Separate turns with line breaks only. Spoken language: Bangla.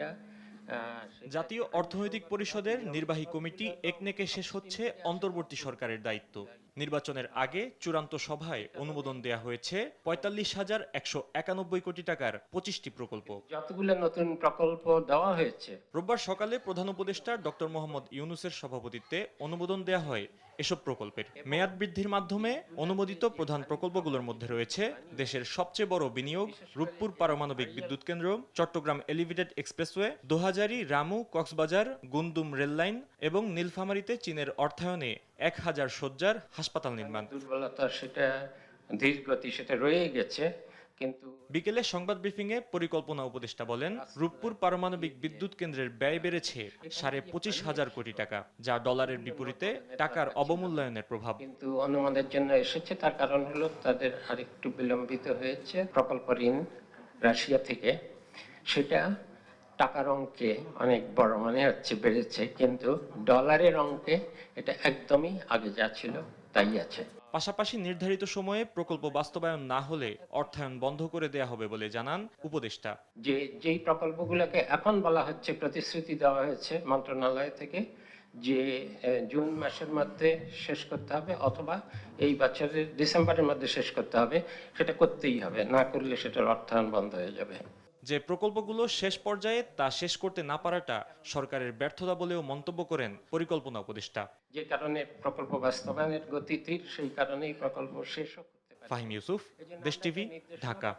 সেটা
জাতীয় অর্থনৈতিক পরিষদের নির্বাহী কমিটি একনেকে শেষ হচ্ছে অন্তর্বর্তী সরকারের দায়িত্ব। নির্বাচনের আগে চূড়ান্ত সভায় অনুমোদন দেয়া হয়েছে ৪৫,১৯১ কোটি টাকার ২৫টি প্রকল্প।
যতগুলো নতুন প্রকল্প দেওয়া হয়েছে,
রোববার সকালে প্রধান উপদেষ্টা ডক্টর মোহাম্মদ ইউনূসের সভাপতিত্বে অনুমোদন দেয়া হয় এসব প্রকল্পের। মেয়াদ বৃদ্ধির মাধ্যমে অনুমোদিত প্রধান প্রকল্পগুলোর মধ্যে রয়েছে দেশের সবচেয়ে বড় বিনিয়োগ রূপপুর পারমাণবিক বিদ্যুৎ কেন্দ্র, Chattogram elevated expressway, Dohazari Ramu Cox's Bazar Gumdhum rail line এবং নীলফামারীতে চীনের অর্থায়নে ১,০০০ শয্যার হাসপাতাল নির্মাণ।
দুর্বলতা সেটা ধীর গতি সেটা রয়ে গেছে, কিন্তু
বিকেলে সংবাদ ব্রিফিংয়ে পরিকল্পনা উপদেষ্টা বলেন, রূপপুর পারমাণবিক বিদ্যুৎ কেন্দ্রের ব্যয় বেড়েছে ২৫,৫০০ কোটি টাকা, যা ডলারের বিপরীতে টাকার অবমূল্যায়নের প্রভাব।
কিন্তু অনুমোদনের জন্য এসেছে, তার কারণ হলো তাদের আরেকটু বিলম্বিত হয়েছে প্রকল্প ঋণ রাশিয়া থেকে। সেটা টাকার অঙ্কে অনেক বড় মনে হচ্ছে বেড়েছে, কিন্তু ডলারের অঙ্কে এটা একদমই আগে যা ছিল তাই আছে।
পাশাপাশি নির্ধারিত সময়ে প্রকল্প বাস্তবায়ন না হলে অর্থায়ন বন্ধ করে দেয়া হবে বলে জানান উপদেষ্টা।
যেই প্রকল্পগুলোকে এখন বলা হচ্ছে, প্রতিশ্রুতি দেওয়া হয়েছে মন্ত্রণালয় থেকে যে জুন মাসের মধ্যে শেষ করতে হবে অথবা এই বছরের ডিসেম্বরের মধ্যে শেষ করতে হবে, সেটা করতেই হবে, না করলে সেটার অর্থায়ন বন্ধ হয়ে যাবে।
যে প্রকল্পগুলো শেষ পর্যায়ে তা শেষ করতে না পারাটা সরকারের ব্যর্থতা বলেও মন্তব্য করেন পরিকল্পনা উপদেষ্টা।
যে কারণে প্রকল্প বাস্তবায়নের গতি ধীর, সেই কারণেই প্রকল্প শেষও করতে পারে।
ফাহিম ইউসুফ, দেশ টিভি, ঢাকা।